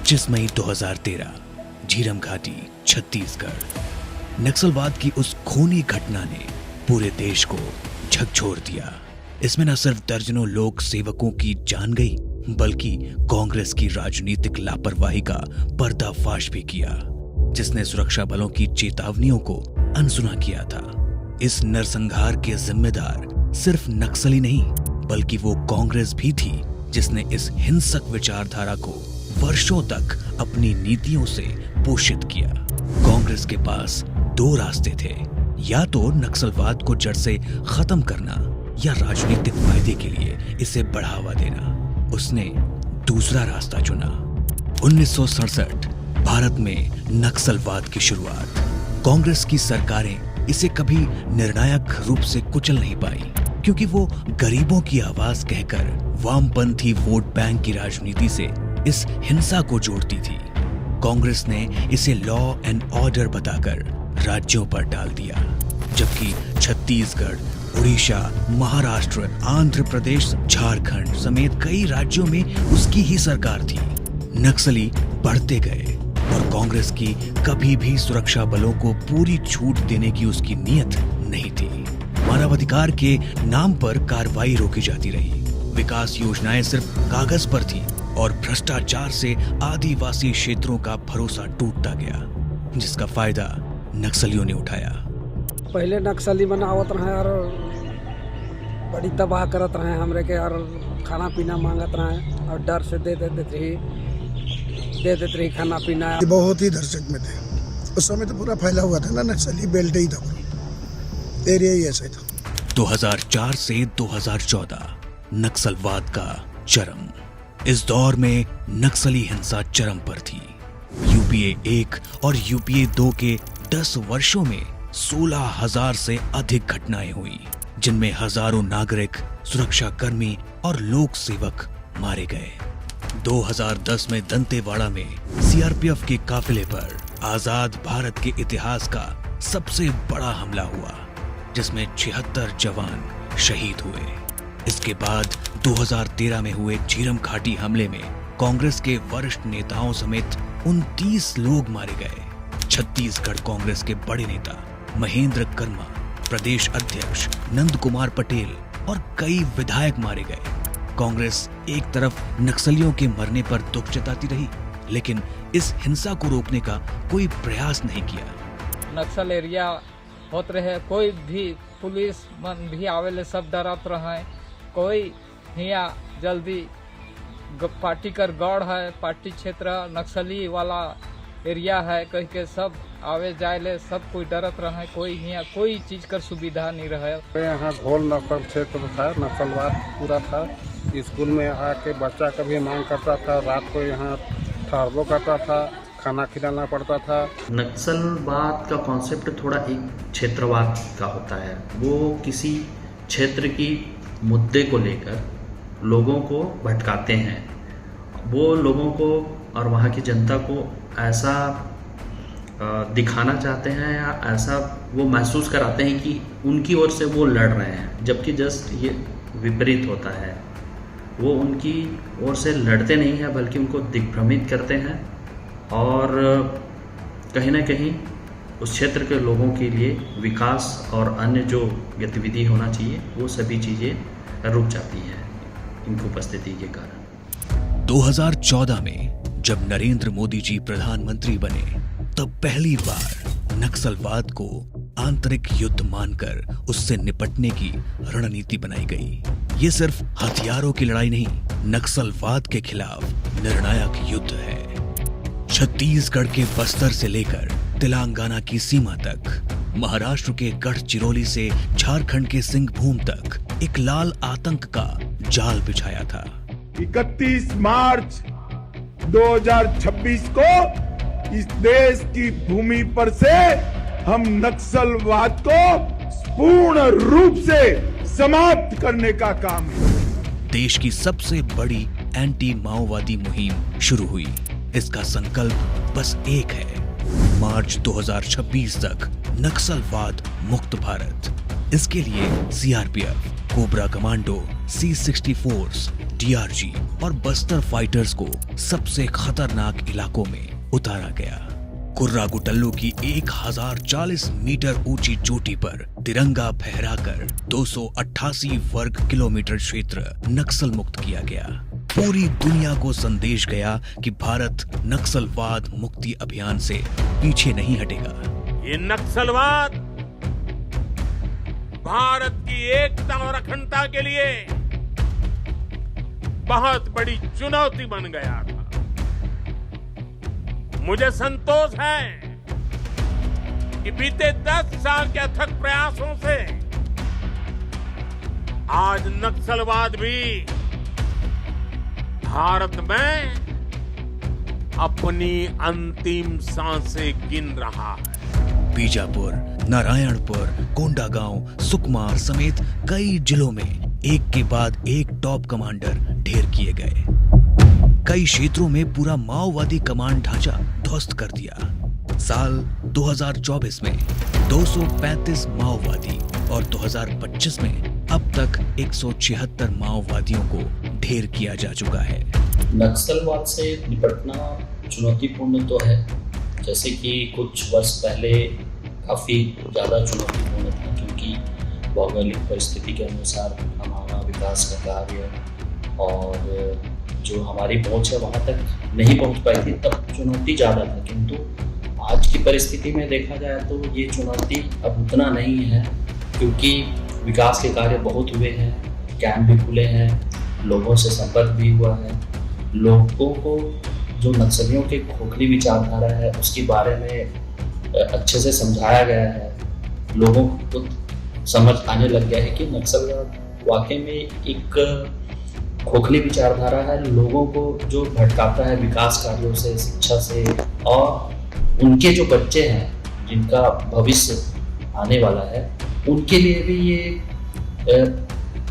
25 मई 2013 झीरम घाटी, छत्तीसगढ़। नक्सलवाद की उस खूनी घटना ने पूरे देश को झकझोर दिया। इसमें न सिर्फ दर्जनों लोक सेवकों की जान गई, बल्कि कांग्रेस की राजनीतिक लापरवाही का पर्दाफाश भी किया, जिसने सुरक्षा बलों की चेतावनियों को अनसुना किया था। इस नरसंहार के जिम्मेदार सिर्फ नक्सली नहीं, बल्कि वो कांग्रेस भी थी, जिसने इस हिंसक विचारधारा को वर्षों तक अपनी नीतियों से पोषित किया। कांग्रेस के पास दो रास्ते थे, या तो नक्सलवाद को जड़ से खत्म करना या राजनीतिक फायदे के लिए इसे बढ़ावा देना। उसने दूसरा रास्ता चुना। 1967 भारत में नक्सलवाद की शुरुआत। कांग्रेस की सरकारें इसे कभी निर्णायक रूप से कुचल नहीं पाई, क्योंकि वो गरीबों की आवाज कहकर वामपंथी वोट बैंक की राजनीति से इस हिंसा को जोड़ती थी। कांग्रेस ने इसे लॉ एंड ऑर्डर बताकर राज्यों पर डाल दिया, जबकि छत्तीसगढ़, उड़ीसा, महाराष्ट्र, आंध्र प्रदेश, झारखंड समेत कई राज्यों में उसकी ही सरकार थी। नक्सली बढ़ते गए और कांग्रेस की कभी भी सुरक्षा बलों को पूरी छूट देने की उसकी नीयत नहीं थी। मानवाधिकार के नाम पर कार्रवाई रोकी जाती रही, विकास योजनाएं सिर्फ कागज पर थी और भ्रष्टाचार से आदिवासी क्षेत्रों का भरोसा टूटता गया, जिसका फायदा नक्सलियों ने उठाया। पहले नक्सली बनावत रहे और बड़ी तबाह करत रहे हमरे के, और खाना पीना मांगत रहे और डर से दे देते रही खाना पीना। बहुत ही दर्शक में थे उस समय, तो पूरा फैला हुआ था ना, नक्सली बेल्ट ही था, एरिया ही ऐसा था। 2004 से 2014 नक्सलवाद का चरम। इस दौर में नक्सली हिंसा चरम पर थी। यूपीए 1 और यूपीए 2 के 10 वर्षों में 16,000 से अधिक घटनाएं हुई, जिनमें हजारों नागरिक, सुरक्षाकर्मी और लोक सेवक मारे गए। 2010 में दंतेवाड़ा में सीआरपीएफ के काफिले पर आजाद भारत के इतिहास का सबसे बड़ा हमला हुआ, जिसमें 76 जवान शहीद हुए। इसके बाद 2013 में हुए झीरम घाटी हमले में कांग्रेस के वरिष्ठ नेताओं समेत 29 लोग मारे गए। छत्तीसगढ़ कांग्रेस के बड़े नेता महेंद्र कर्मा, प्रदेश अध्यक्ष नंद कुमार पटेल और कई विधायक मारे गए। कांग्रेस एक तरफ नक्सलियों के मरने पर दुख जताती रही, लेकिन इस हिंसा को रोकने का कोई प्रयास नहीं किया। नक्सल एरिया होत रहे, कोई भी पुलिस मन भी आवेले, सब डरत रहे। कोई हिया जल्दी पार्टी कर गौड़ है, पार्टी क्षेत्र नक्सली वाला एरिया है कह के सब आवे जाए ले, सब कोई डरत रहे। कोई हिया कोई चीज कर सुविधा नहीं रहे। यहाँ घोल नक्सल क्षेत्र था, नक्सलवाद पूरा था। स्कूल में आके बच्चा कभी मांग करता था, रात को यहाँ ठहरबो करता था, खाना खिलाना पड़ता था। नक्सलवाद का कॉन्सेप्ट थोड़ा एक क्षेत्रवाद का होता है। वो किसी क्षेत्र की मुद्दे को लेकर लोगों को भटकाते हैं। वो लोगों को और वहाँ की जनता को ऐसा दिखाना चाहते हैं या ऐसा वो महसूस कराते हैं कि उनकी ओर से वो लड़ रहे हैं, जबकि जस्ट ये विपरीत होता है। वो उनकी ओर से लड़ते नहीं हैं, बल्कि उनको दिग्भ्रमित करते हैं और कहीं ना कहीं उस क्षेत्र के लोगों के लिए विकास और अन्य जो गतिविधि होना चाहिए वो सभी चीज़ें रुक जाती हैं इनकी उपस्थिति के कारण। 2014 में जब नरेंद्र मोदी जी प्रधानमंत्री बने, तब पहली बार नक्सलवाद को आंतरिक युद्ध मानकर उससे निपटने की रणनीति बनाई गई। ये सिर्फ हथियारों की लड़ाई नहीं, नक्सलवाद के खिलाफ निर्णायक युद्ध है। छत्तीसगढ़ के बस्तर से लेकर तेलंगाना की सीमा तक, महाराष्ट्र के गढ़चिरौली से झारखंड के सिंहभूम तक एक लाल आतंक का जाल बिछाया था। 31 मार्च 2026 को इस देश की भूमि पर से हम नक्सलवाद को पूर्ण रूप से समाप्त करने का काम है। देश की सबसे बड़ी एंटी माओवादी मुहिम शुरू हुई। इसका संकल्प बस एक है, मार्च 2026 तक नक्सलवाद मुक्त भारत। इसके लिए CRPF, cobra commando, C-64, DRG और बस्तर फाइटर्स को सबसे खतरनाक इलाकों में उतारा गया। कुर्रा गुटल्लू की 1040 मीटर ऊंची चोटी पर तिरंगा फहराकर 288 वर्ग किलोमीटर क्षेत्र नक्सल मुक्त किया गया। पूरी दुनिया को संदेश गया कि भारत नक्सलवाद मुक्ति अभियान से पीछे नहीं हटेगा। ये नक्सलवाद भारत की एकता और अखंडता के लिए बहुत बड़ी चुनौती बन गया था। मुझे संतोष है कि बीते 10 साल के अथक प्रयासों से आज नक्सलवाद भी भारत में अपनी अंतिम सांसें गिन रहा है। बीजापुर, नारायणपुर, कोंडागांव, सुकमा समेत कई जिलों में एक के बाद एक टॉप कमांडर ढेर किए गए। कई क्षेत्रों में पूरा माओवादी कमांड ढांचा ध्वस्त कर दिया। साल 2024 में 235 माओवादी और 2025 में अब तक 176 माओवादियों को ढेर किया जा चुका है। नक्सलवाद से निपटना चुनौतीपूर्ण तो है, जैसे कि कुछ वर्ष पहले काफ़ी ज़्यादा चुनौतीपूर्ण था, क्योंकि भौगोलिक परिस्थिति के अनुसार हमारा विकास का कार्य और जो हमारी पहुंच है वहाँ तक नहीं पहुंच पाई थी, तब चुनौती ज़्यादा था। किंतु आज की परिस्थिति में देखा जाए तो ये चुनौती अब उतना नहीं है, क्योंकि विकास के कार्य बहुत हुए हैं, कैंप भी खुले हैं, लोगों से संपर्क भी हुआ है। लोगों को जो नक्सलियों के खोखली विचारधारा है उसके बारे में अच्छे से समझाया गया है। लोगों को समझ आने लग गया है कि नक्सलवाद वाकई में एक खोखली विचारधारा है, लोगों को जो भटकाता है विकास कार्यों से, शिक्षा से, और उनके जो बच्चे हैं जिनका भविष्य आने वाला है उनके लिए भी ये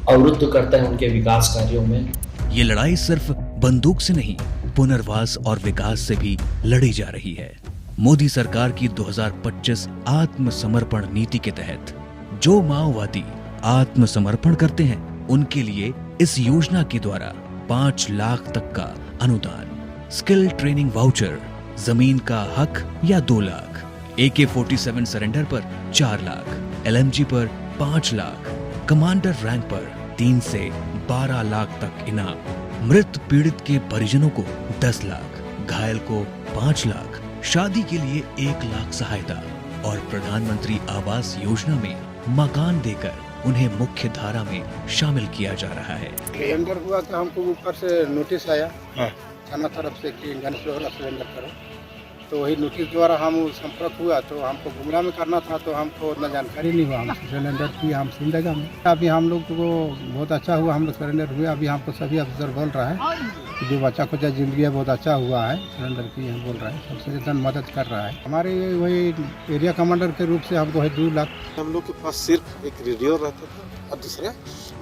अवरुद्ध करता है उनके विकास कार्यों में। ये लड़ाई सिर्फ बंदूक से नहीं, पुनर्वास और विकास से भी लड़ी जा रही है। मोदी सरकार की 2025 आत्मसमर्पण नीति के तहत जो माओवादी आत्मसमर्पण करते हैं उनके लिए इस योजना के द्वारा 5 लाख तक का अनुदान, स्किल ट्रेनिंग वाउचर, जमीन का हक या 2 लाख, AK-47 सरेंडर पर 4 लाख, LMG पर 5 लाख, कमांडर रैंक पर 3 से 12 लाख तक इनाम, मृत पीड़ित के परिजनों को 10 लाख, घायल को 5 लाख, शादी के लिए 1 लाख सहायता और प्रधानमंत्री आवास योजना में मकान देकर उन्हें मुख्य धारा में शामिल किया जा रहा है। सिलेंडर हुआ तो हमको ऊपर से नोटिस आया थाना तरफ से कि गणेश वाला सिलेंडर करो, तो वही नोटिस द्वारा हम संपर्क हुआ। तो हमको गुमला में करना था, तो हमको उतना जानकारी नहीं हुआ। हम सिलेंडर की हम सिंधगा में अभी हम लोग को बहुत अच्छा हुआ, हम लोग सिलेंडर हुए। अभी हमको सभी अफसर बोल रहा है कि जो बच्चा को जिंदगी है बहुत अच्छा हुआ है, सिलेंडर की हम बोल रहा है, सबसे ज़्यादा मदद कर रहा है। हमारे वही एरिया कमांडर के रूप से हमको है 2 लाख। हम लोग के पास सिर्फ एक रेडियो रहता था और दूसरा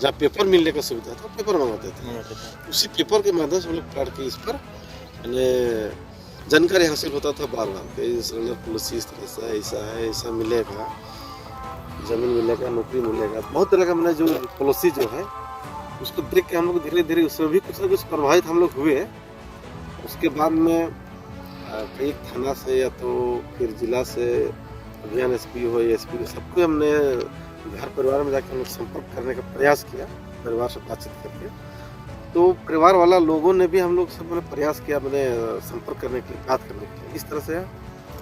जहाँ पेपर मिलने का सुविधा था पेपर मंगाते थे। उसी पेपर के माध्यम से हम लोग पढ़ के इस पर जानकारी हासिल होता था बार बार कि सिलेंडर पॉलिसी इस तरह से ऐसा है, ऐसा मिलेगा, जमीन मिलेगा, नौकरी मिलेगा, बहुत तरह का मैंने जो पॉलिसी जो है उसको देख के हम लोग धीरे धीरे उसमें भी कुछ ना कुछ प्रभावित हम लोग हुए। उसके बाद में कई थाना से या तो फिर जिला से अभियान SP हो या SP हो, सबको हमने घर परिवार में जाकर हम लोग संपर्क करने का प्रयास किया, परिवार से बातचीत करके। तो परिवार वाला लोगों ने भी हम लोग सब प्रयास किया, मैंने संपर्क करने के लिए, बात करने के लिए। इस तरह से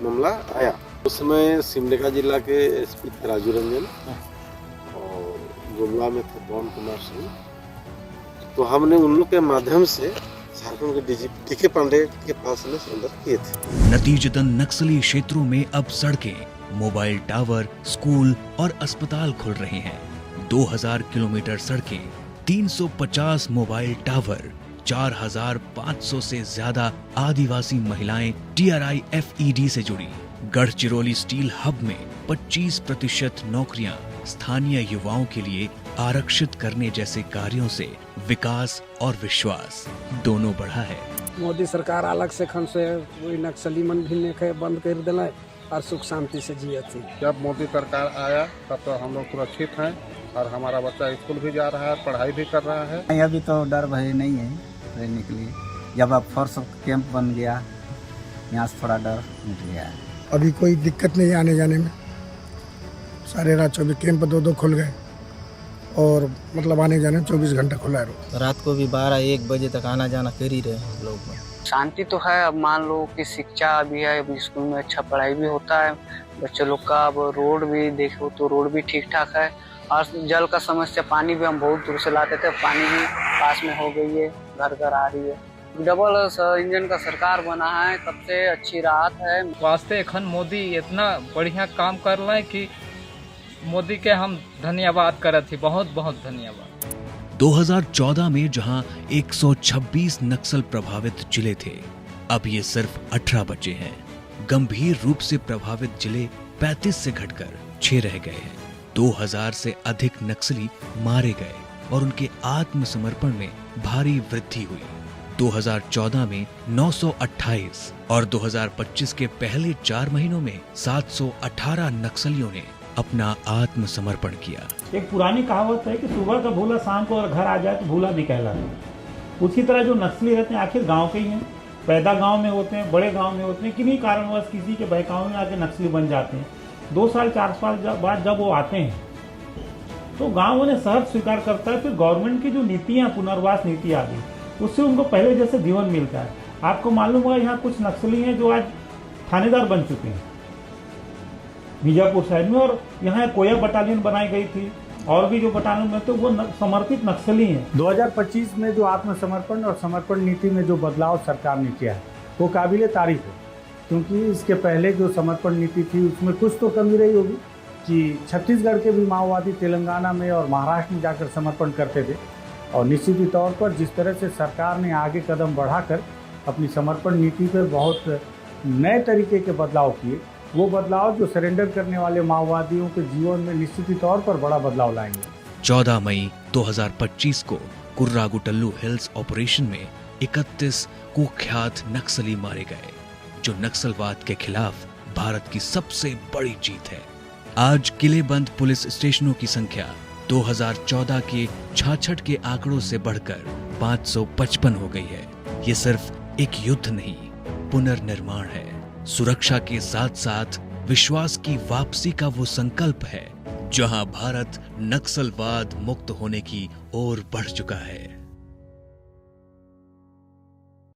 मामला आया। उस समय सिमडेगा जिला के SP थे राजू रंजन और गुमला में थे पवन कुमार सिंह। तो हमने उन लोग के माध्यम से झारखंड के DGP DK पांडे के पास में संपर्क किए थे। नतीजतन नक्सली क्षेत्रों में अब सड़कें, मोबाइल टावर, स्कूल और अस्पताल खुल रहे हैं। 2000 किलोमीटर सड़कें, 350 मोबाइल टावर, 4500 से ज्यादा आदिवासी महिलाएं TRI FED से जुड़ी। गढ़चिरौली स्टील हब में 25% नौकरियां स्थानीय युवाओं के लिए आरक्षित करने जैसे कार्यों से विकास और विश्वास दोनों बढ़ा है। मोदी सरकार अलग से खन से वही नक्सली मन भी नहीं बंद कर दिला और सुख शांति से जिए थी। जब मोदी सरकार आया तब तो हम लोग सुरक्षित हैं और हमारा बच्चा स्कूल भी जा रहा है, पढ़ाई भी कर रहा है। नहीं, अभी तो डर भय नहीं है रहने के लिए। जब अब फोर्स कैंप बन गया, यहाँ से थोड़ा डर मिट गया है। अभी कोई दिक्कत नहीं आने जाने में। सारे रात 24 कैंप 2-2 खुल गए और मतलब आने जाने 24 घंटा खुला है। रात को भी 12-1 बजे तक आना जाना कर ही रहे लोग। शांति तो है। अब मान लो कि शिक्षा भी है, अब स्कूल में अच्छा पढ़ाई भी होता है बच्चे लोग का। अब रोड भी देखो तो रोड भी ठीक ठाक है। और जल का समस्या, पानी भी हम बहुत दूर से लाते थे, पानी भी पास में हो गई है, घर घर आ रही है। डबल इंजन का सरकार बना है, तब से अच्छी राहत है। वास्ते एखन मोदी इतना बढ़िया काम कर रहे हैं कि मोदी के हम धन्यवाद करत थी, बहुत बहुत धन्यवाद। 2014 में जहां 126 नक्सल प्रभावित जिले थे, अब ये सिर्फ 18 बचे हैं। गंभीर रूप से प्रभावित जिले 35 से घटकर 6 रह गए हैं। 2000 से अधिक नक्सली मारे गए और उनके आत्मसमर्पण में भारी वृद्धि हुई। 2014 में 928 और 2025 के पहले 4 महीनों में 718 नक्सलियों ने अपना आत्मसमर्पण किया। एक पुरानी कहावत है कि सुबह का भूला शाम को अगर घर आ जाए तो भूला भी कहलाता। उसी तरह जो नक्सली रहते हैं आखिर गांव के ही हैं, पैदा गांव में होते हैं, बड़े गांव में होते हैं, किन्हीं कारणवश किसी के बहकावे में आके नक्सली बन जाते हैं। 2 साल 4 साल बाद जब वो आते हैं तो गाँव उन्हें सहज स्वीकार करता है। फिर गवर्नमेंट की जो नीतियाँ, पुनर्वास नीति आ गई, उससे उनको पहले जैसे जीवन मिलता है। आपको मालूम होगा यहाँ कुछ नक्सली हैं जो आज थानेदार बन चुके हैं बीजापुर साइड में, और यहाँ कोया बटालियन बनाई गई थी और भी जो बटालियन में थे वो समर्पित नक्सली हैं। 2025 में जो आत्मसमर्पण और समर्पण नीति में जो बदलाव सरकार ने किया है वो काबिले तारीफ है, क्योंकि इसके पहले जो समर्पण नीति थी उसमें कुछ तो कमी रही होगी कि छत्तीसगढ़ के भी माओवादी तेलंगाना में और महाराष्ट्र में जाकर समर्पण करते थे। और निश्चित ही तौर पर जिस तरह से सरकार ने आगे कदम बढ़ाकर अपनी समर्पण नीति पर बहुत नए तरीके के बदलाव किए, वो बदलाव जो सरेंडर करने वाले माओवादियों के जीवन में निश्चित ही तौर पर बड़ा बदलाव लाएंगे। 14 मई 2025 को कुर्रागुटल्लू हिल्स ऑपरेशन में 31 कुख्यात नक्सली मारे गए, जो नक्सलवाद के खिलाफ भारत की सबसे बड़ी जीत है। आज किलेबंद पुलिस स्टेशनों की संख्या 2014 के 66 के आंकड़ों से बढ़कर 555 हो गई है। ये सिर्फ एक युद्ध नहीं, पुनर्निर्माण है। सुरक्षा के साथ साथ विश्वास की वापसी का वो संकल्प है, जहां भारत नक्सलवाद मुक्त होने की ओर बढ़ चुका है।